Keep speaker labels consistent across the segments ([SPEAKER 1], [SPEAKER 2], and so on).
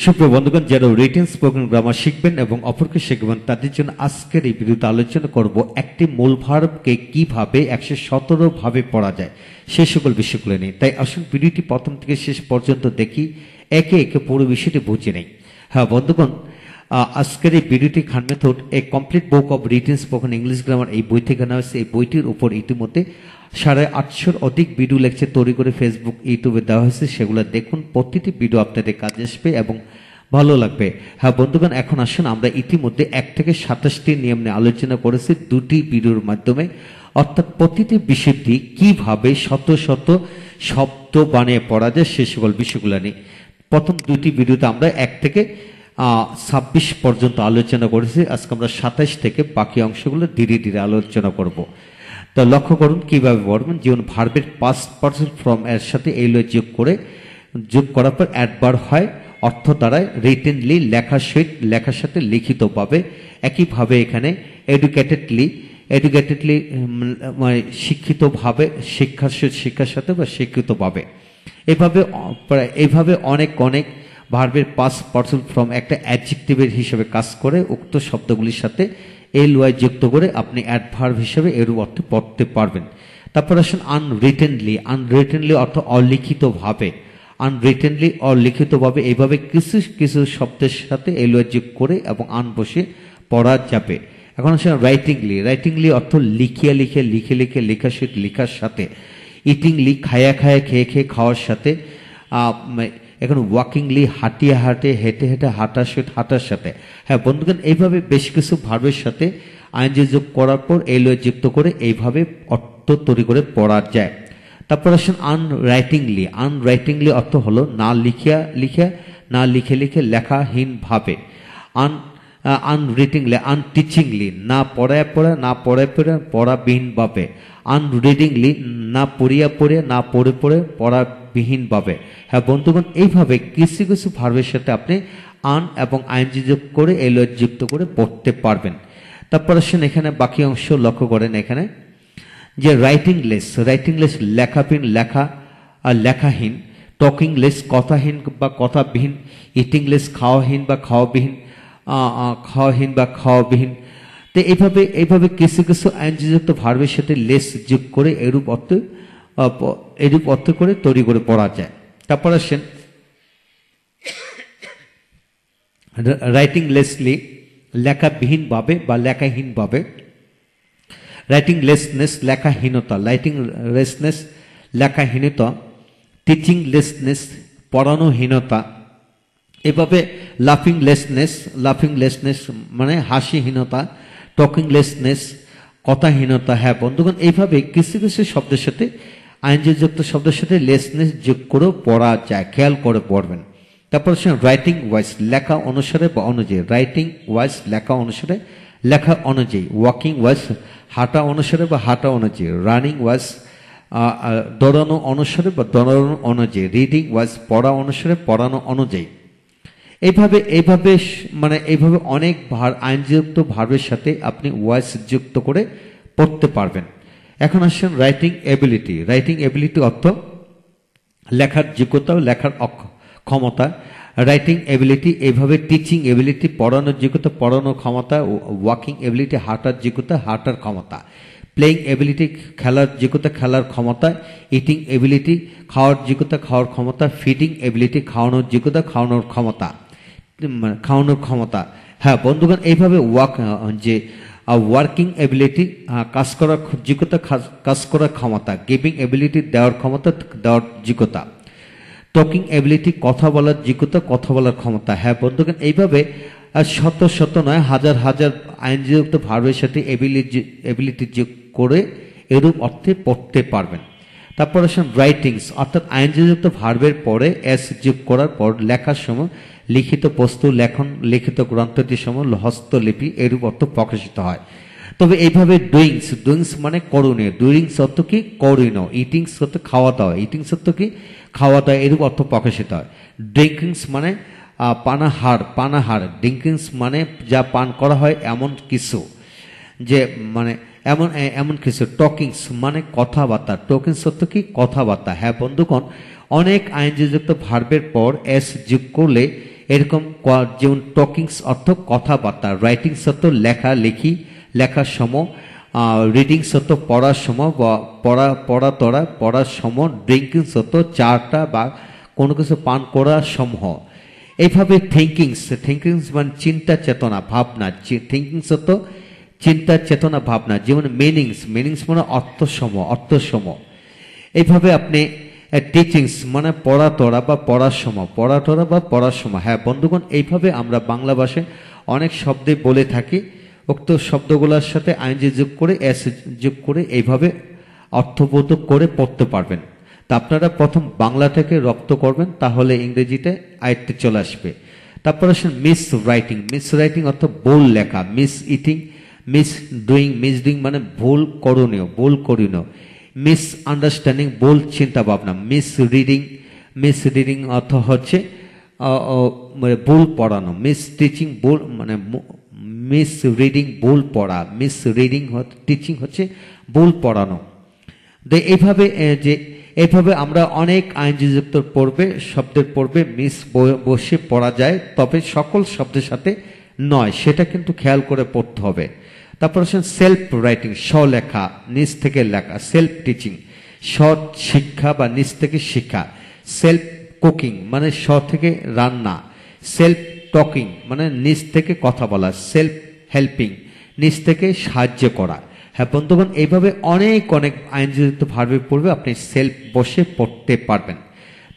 [SPEAKER 1] সুপ্রিয় বন্ধুগণ, যারা রিটেন স্পোকেন গ্রামার শিখবেন এবং অপরকে শেখাবেন তাদের জন্য আজকের এই ভিডিওতে আলোচনা করব একটি মূল ভার্বকে কিভাবে 117 ভাবে পড়া যায় সেই সকল বিষয়গুলো নিয়ে। তাই আসুন ভিডিওটি প্রথম থেকে শেষ পর্যন্ত দেখি, একে একে পুরো বিষয়টি বুঝে নেই। হ্যাঁ বন্ধুগণ, আজকের এই ভিডিওটি খান মেথড এ complete book of written spoken English grammar এই বই থেকে নেওয়া হয়েছে। এই বইটির উপর ইতিমধ্যে 850 অধিক ভিডিও লেকচার তৈরি করে ফেসবুক ইউটিউবে দেওয়া হয়েছে। সেগুলো দেখুন, প্রতিটি ভিডিও আপনাদের কাজে আসবে এবং ভালো লাগবে। হ্যাঁ বন্ধুগণ, এখন আসুন আমরা ইতিমধ্যে 1 থেকে 27টি নিয়ম নিয়ে আলোচনা করেছি দুটি ভিডিওর মাধ্যমে, অর্থাৎ প্রতিটি বিষয়টি কিভাবে শত শত শব্দ বানিয়ে পড়া যায় সে সকল বিষয়গুলো নিয়ে। প্রথম দুটি ভিডিওতে আমরা 1 থেকে 26 পর্যন্ত আলোচনা করেছি। আজকে আমরা 27 থেকে বাকি অংশগুলো ধীরে ধীরে আলোচনা করব। তো লক্ষ্য করুন কিভাবে পড়বেন। যেমন ভার্বের পাস্ট পার্সন ফর্ম এর সাথে এই যোগ করার পর অ্যাডভার্ব হয়, অর্থ দাঁড়ায় রিটেনলি, লেখার সাথে লিখিতভাবে। একইভাবে এখানে এডুকেটেডলি মানে শিক্ষিতভাবে, শিক্ষার সাথে বা শিক্ষিতভাবে। এইভাবে অনেক ভার্বের পাস্ট পার্সন ফর্ম একটা অ্যাডজেক্টিভের হিসেবে কাজ করে। উক্ত শব্দগুলির সাথে ly যুক্ত করে আপনি অ্যাডভার্ব হিসেবে এরূপ অর্থে পড়তে পারবেন। তারপর আসুন আনরিটেনলি অর্থ অলিখিতভাবে। আনরিটেনলি অলিখিতভাবে এইভাবে কিছু কিছু শব্দের সাথে ly যুক্ত করে এবং আন বসে পড়া যাবে। এখন আসুন রাইটিংলি অর্থ লিখে লেখার সাথে। ইটিংলি খেয়ে খাওয়ার সাথে। এখন ওয়াকিংলি হেঁটে হাঁটার সাথে। হ্যাঁ বন্ধুগণ, এইভাবে বেশ কিছু ভার্বের সাথে আইএনজি যোগ করার পর ly যুক্ত করে এইভাবে অর্থ তৈরি করে পড়া যায়। তারপর আসুন আনরাইটিংলি অর্থ হলো না লিখে লেখাহীন ভাবে। আনরিটিংলি আনটিচিংলি না পড়ায় পড়াবিহীন ভাবে। আনরিডিংলি না পড়ে পড়াবিহীন ভাবে। হ্যাঁ বন্ধুগণ, এইভাবে কিছু কিছু ভার্বের সাথে আপনি আন এবং আইএনজি যোগ করে ly যুক্ত করে পড়তে পারবেন। তারপর আসুন এখানে বাকি অংশ লক্ষ্য করেন। এখানে যে রাইটিংলেস লেখাহীন, টকিংলেস কথাহীন বা কথাবিহীন, ইটিংলেস খাওয়াহীন বা খাওয়াবিহীন। তো এইভাবে কিছু কিছু আইএনজিযুক্ত ভার্বের সাথে লেস যোগ করে এরূপ অর্থ করে তৈরি করে পড়া যায়। তারপর আসেন রাইটিংলেসলি লেখাবিহীনভাবে বা লেখাহীনভাবে। রাইটিংলেসনেস লেখাহীনতা। টিচিংলেসনেস পড়ানোহীনতা। এভাবে লাফিংলেসনেস মানে হাসিহীনতা। টকিংলেসনেস কথাহীনতা। হ্যাঁ বন্ধুগণ, এইভাবে কিছু কিছু শব্দের সাথে আইএনজি যুক্ত শব্দের সাথে লেসনেস যোগ করেও পড়া যায়, খেয়াল করে পড়বেন। তারপর রাইটিং ওয়াইজ লেখা অনুসারে বা অনুযায়ী। রাইটিং ওয়াইজ লেখা অনুযায়ী। ওয়াকিং ওয়াইজ হাঁটা অনুসারে বা হাঁটা অনুযায়ী। রানিং ওয়াইজ দৌড়ানো অনুসারে বা দৌড়ানো অনুযায়ী। রিডিং ওয়াইজ পড়া অনুসারে পড়ানো অনুযায়ী। এইভাবে অনেক আইনযুক্ত ভার্বের সাথে আপনি ওয়াইজ যুক্ত করে পড়তে পারবেন। এখন আসছেন রাইটিং এবিলিটি অর্থ লেখার যোগ্যতা ও লেখার ক্ষমতা। রাইটিং এবিলিটি এইভাবে টিচিং এবিলিটি পড়ানোর যোগ্যতা, পড়ানোর ক্ষমতা। ওয়াকিং এবিলিটি হাঁটার যোগ্যতা, হাঁটার ক্ষমতা। প্লেইং এবিলিটি খেলার যোগ্যতা, খেলার ক্ষমতা। ইটিং এবিলিটি খাওয়ার যোগ্যতা, খাওয়ার ক্ষমতা। ফিডিং এবিলিটি খাওয়ানোর যোগ্যতা, খাওয়ানোর ক্ষমতা। হ্যাঁ বন্ধুগণ, এইভাবে ওয়ার্কিং এবিলিটি কাজ করার যোগ্যতা, কাজ করার ক্ষমতা। গিভিং এবিলিটি দেওয়ার ক্ষমতা, দেওয়ার যোগ্যতা। টকিং এবিলিটি কথা বলার যোগ্যতা, কথা বলার ক্ষমতা। হ্যাঁ বন্ধুগণ, এইভাবে শত নয় হাজার আইনযুক্ত ভার্বের সাথে এবিলিটি যোগ করে এরূপ অর্থে পড়তে পারবেন। তারপর আসেন রাইটিংস অর্থাৎ আইনযুক্ত ভার্বের পরে এস যোগ করার পর লেখার সময় লিখিত বস্তু, লিখিত গ্রন্থটি সময় হস্তলিপি এরূপ অর্থ প্রকাশিত হয়। তবে এইভাবে ডুইংস মানে করণীয়। ডুইংস অর্থ কি? করণীয়। ইটিংস অর্থ খাওয়া দাওয়া। ইটিংস অর্থ কি? খাওয়া দাওয়া এরূপ অর্থ প্রকাশিত হয়। ড্রিঙ্কিংস মানে পানাহার। ড্রিঙ্কিংস মানে যা পান করা হয় এমন কিছু, যে মানে এমন কিছু। টকিংস মানে কথাবার্তা। টকিংস অর্থ কি? কথাবার্তা। হ্যাঁ বন্ধুগণ, অনেক আইনযুক্ত ভার্বের পর এস যোগ করলে এরকম যেমন টকিংস অর্থ কথাবার্তা, রাইটিংস অর্থ লেখা লেখি লেখার সম, রিডিংস অর্থ পড়ার সম বা পড়ার সম, ড্রিঙ্কিংস অর্থ চাটা বা কোনো কিছু পান করার সমূহ। এইভাবে থিঙ্কিংস মানে চিন্তা চেতনা ভাবনা, থিঙ্কিংস অর্থ চিন্তা চেতনা ভাবনা, যেমন মিনিংস মানে অর্থসম। এইভাবে আপনি টিচিংস মানে পড়াতরা বা পড়ার সময়। হ্যাঁ বন্ধুগণ, এইভাবে আমরা বাংলা ভাষায় অনেক শব্দে বলে থাকি। উক্ত শব্দগুলোর সাথে আইনজি যোগ করে যোগ করে এইভাবে অর্থবোধক করে পড়তে পারবেন। তা আপনারা প্রথম বাংলা থেকে রপ্ত করবেন, তাহলে ইংরেজিতে আয়ত্তে চলে আসবে। তারপর আসেন মিস রাইটিং অর্থ ভুল লেখা, মিস ডুইং মানে ভুল করণীয়, মিস আন্ডারস্ট্যান্ডিং ভুল চিন্তা ভাবনা, মিস রিডিং অর্থ হচ্ছে ভুল পড়ানো, মিস টিচিং মিস রিডিং ভুল পড়া, মিস রিডিং টিচিং হচ্ছে ভুল পড়ানো। এইভাবে আমরা অনেক আইনযুক্ত শব্দের পূর্বে মিস বসে পড়া যায়, তবে সকল শব্দের সাথে নয়, সেটা কিন্তু খেয়াল করে পড়তে হবে। তারপর আসেন সেলফ রাইটিং, স্বলেখা, নিজ থেকে লেখা, সেলফ টিচিং, শিক্ষা বা নিজ থেকে শিক্ষা, সেলফ কুকিং মানে থেকে রান্না, সেলফ টকিং মানে নিজ থেকে কথা বলা, সেলফ হেল্পিং নিজ থেকে সাহায্য করা। হ্যাঁ বন্ধুগণ, এইভাবে অনেক আইনযুক্ত ভার্বের পূর্বে আপনি সেলফ বসে পড়তে পারবেন।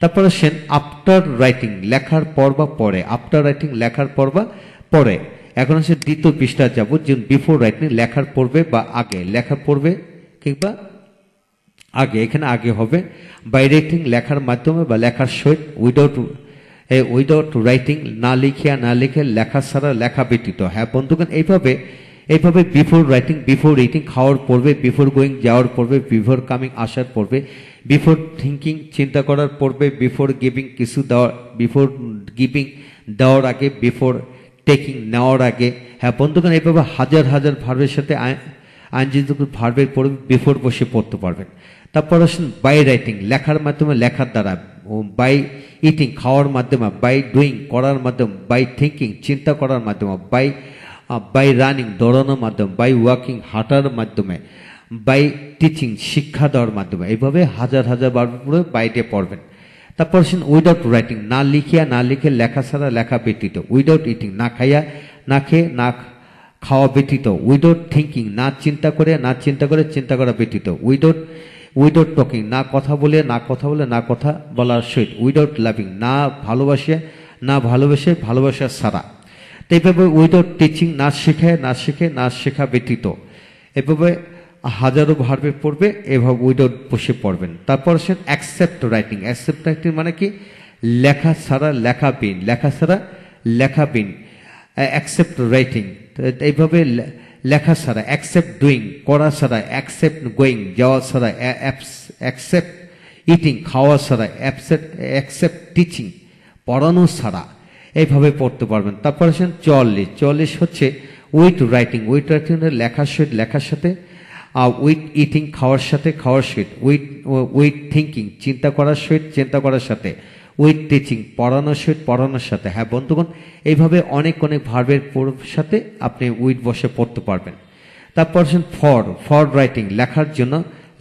[SPEAKER 1] তারপর আসেন আফটার রাইটিং, লেখার পর বা পরে, আফটার রাইটিং লেখার পর বা পরে। এখন হচ্ছে দ্বিতীয় পৃষ্ঠা যাব, যে বিফোর রাইটিং লেখার পূর্বে বা আগে, লেখার পূর্বে কিংবা আগে, এখানে আগে হবে। বাই রাইটিং লেখার মাধ্যমে বা লেখার সহিত, উইদাউট রাইটিং না লিখে লেখা ছাড়া, লেখা ব্যতীত। হ্যাঁ বন্ধুগণ, এইভাবে বিফোর ইটিং খাওয়ার পূর্বে, বিফোর গোয়িং যাওয়ার পূর্বে, বিফোর কামিং আসার পূর্বে, বিফোর থিঙ্কিং চিন্তা করার পূর্বে, বিফোর গিভিং দেওয়ার আগে, বিফোর টেকিং নেওয়ার আগে। হ্যাঁ বন্ধুগণ, এইভাবে হাজার ভার্বের সাথে আইনযুক্ত ভার্বের পূর্বে বিফোর বসে পড়তে পারবেন। তারপর আসেন বাই রাইটিং লেখার মাধ্যমে, লেখার দ্বারা, বাই ইটিং খাওয়ার মাধ্যমে, বাই ডুইং করার মাধ্যমে, বাই থিঙ্কিং চিন্তা করার মাধ্যমে, বাই রানিং দৌড়ানোর মাধ্যমে, বাই ওয়াকিং হাঁটার মাধ্যমে, বাই টিচিং শিক্ষা দেওয়ার মাধ্যমে। এইভাবে হাজার বার পড়ে বাইরে পড়বেন। তারপর আসেন উইদাউট রাইটিং না লিখে লেখা ছাড়া, লেখা ব্যতীত, উইদাউট ইটিং না খেয়ে না খাওয়া ব্যতীত, উইদাউট থিঙ্কিং না চিন্তা করে চিন্তা করা ব্যতীত, উইদাউট টকিং না কথা বলে না কথা বলার সহিত, উইদাউট লাভিং না ভালোবাসে ভালোবাসা ছাড়া। তো এইভাবে উইদাউট টিচিং না শেখা ব্যতীত, এভাবে হাজারো ভার্বের পড়বে, এভাবে উইদাউট বসে পড়বেন। তারপর আসেন অ্যাকসেপ্ট রাইটিং মানে কি, লেখা ছাড়া লেখা বিন, অ্যাকসেপ্ট রাইটিং এইভাবে লেখা ছাড়া, অ্যাকসেপ্ট ডুইং করা ছাড়া, অ্যাকসেপ্ট গোয়িং যাওয়া ছাড়া, অ্যাকসেপ্ট ইটিং খাওয়া ছাড়া, অ্যাকসেপ্ট টিচিং পড়ানো ছাড়া, এইভাবে পড়তে পারবেন। তারপর আসেন 44 হচ্ছে উইথ রাইটিং লেখার সাথে, উইথ ইটিং খাওয়ার সহিত, উইথ থিঙ্কিং চিন্তা করার সাথে, উইথ টিচিং পড়ানোর সাথে। হ্যাঁ বন্ধুগণ, এইভাবে অনেক ভার্বের সাথে আপনি উইথ বসে পড়তে পারবেন। তারপর আসেন ফর রাইটিং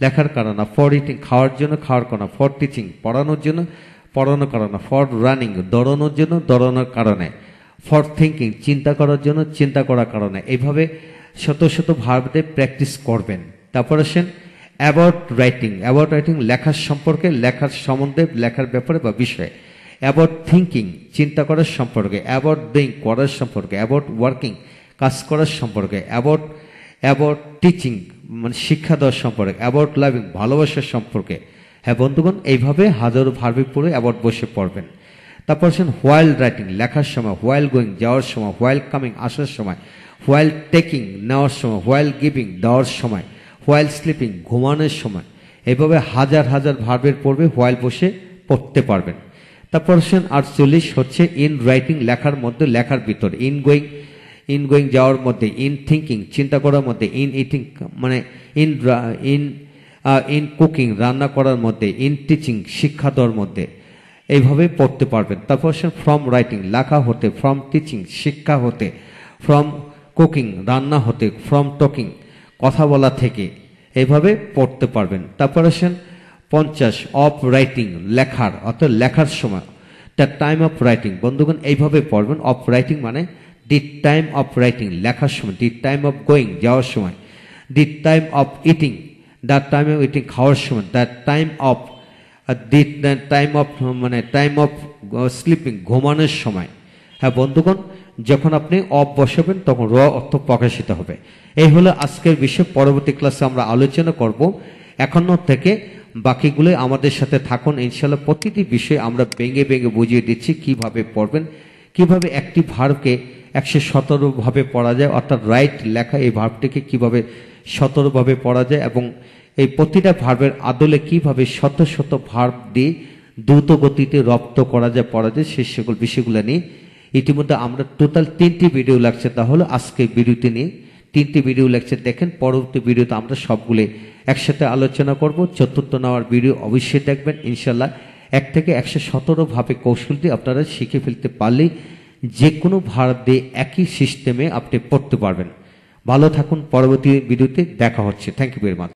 [SPEAKER 1] লেখার কারণ, ফর ইটিং খাওয়ার জন্য খাওয়ার কারণ, ফর টিচিং পড়ানোর কারণে, ফর রানিং দৌড়ানোর কারণে, ফর থিঙ্কিং চিন্তা করার কারণে। এইভাবে শত ভার্বদের প্র্যাকটিস করবেন। তারপর আসেন অ্যাবাউট রাইটিং লেখার সম্পর্কে, লেখার সম্বন্ধে, লেখার ব্যাপারে বা বিষয়ে। অ্যাবাউট থিঙ্কিং চিন্তা করার সম্পর্কে, অ্যাবাউট ডুইং করার সম্পর্কে, অ্যাবাউট ওয়ার্কিং কাজ করার সম্পর্কে, অ্যাবাউট টিচিং মানে শিক্ষা দেওয়ার সম্পর্কে, অ্যাবাউট লাভিং ভালোবাসার সম্পর্কে। হ্যাঁ বন্ধুগণ, এইভাবে হাজারো ভার্বে পড়ে অ্যাবাউট বসে পড়বেন। তারপর আসেন হোয়াইল রাইটিং লেখার সময়, হোয়াইল গোয়িং যাওয়ার সময়, হোয়াইল কামিং আসার সময়, হোয়াইল টেকিং নেওয়ার সময়, হোয়াইল গিভিং দেওয়ার সময়, হোয়াইল স্লিপিং ঘুমানোর সময়। এইভাবে হাজার ভার্বের পড়বে হোয়াইল বসে পড়তে পারবেন। তারপর আসেন 48 হচ্ছে ইন রাইটিং লেখার মধ্যে, লেখার ভিতর, ইন গোয়িং যাওয়ার মধ্যে, ইন থিঙ্কিং চিন্তা করার মধ্যে, ইন ইটিং মানে ইন কুকিং রান্না করার মধ্যে, ইন টিচিং শিক্ষা দেওয়ার মধ্যে। এইভাবে পড়তে পারবেন। তারপর আসেন ফ্রম রাইটিং, লেখা হতে, ফ্রম টিচিং, শিক্ষা হতে, ফ্রম কুকিং, রান্না হতে, ফ্রম টকিং, কথা বলা থেকে, এইভাবে পড়তে পারবেন। তারপর আসেন 50 অফ রাইটিং, লেখার, অর্থাৎ লেখার সময়, দ্য টাইম অফ রাইটিং। বন্ধুগণ এইভাবে পড়বেন। অফ রাইটিং মানে দি টাইম অফ রাইটিং, লেখার সময়, দি টাইম অফ গোয়িং, যাওয়ার সময়, the time of eating, the time of eating, খাওয়ার সময়, the time of, the time of মানে টাইম অফ স্লিপিং, ঘুমানোর সময়। হ্যাঁ বন্ধুগণ, যখন আপনি অফ বসাবেন তখন র অর্থ প্রকাশিত হবে। এই হলো আজকের বিষয়। পরবর্তী ক্লাসে আমরা আলোচনা করব। এখনো থেকে বাকিগুলো আমাদের সাথে থাকুন ইনশাল্লাহ। প্রতিটি বিষয় আমরা ভেঙে ভেঙে বুঝিয়ে দিচ্ছি কিভাবে পড়বেন, কিভাবে একটি ভার্বকে 117 ভাবে পড়া যায়, অর্থাৎ রাইট লেখা এই ভার্বটিকে কিভাবে 17 ভাবে পড়া যায়, এবং এই প্রতিটা ভার্বের আদলে কিভাবে শত শত ভার্ব দিয়ে দ্রুত গতিতে রপ্ত করা যায়, পড়া যায়, সেই সকল বিষয়গুলো নিয়ে ইতিমধ্যে আমরা টোটাল 3টি ভিডিও লেকচার, তাহলে আজকে ভিডিওতে নিয়ে 3টি ভিডিও লেকচার দেখেন। পরবর্তী ভিডিওতে আমরা সবগুলো একসাথে আলোচনা করব। চতুর্থ নেওয়ার ভিডিও অবশ্যই দেখবেন ইনশাল্লাহ। 1 থেকে 117 ভাবে কৌশলটি আপনারা শিখে ফেলতে পারলেই যে কোনো ভার্ব দিয়ে একই সিস্টেমে আপনি পড়তে পারবেন। ভালো থাকুন। পরবর্তী ভিডিওতে দেখা হচ্ছে। Thank you very much.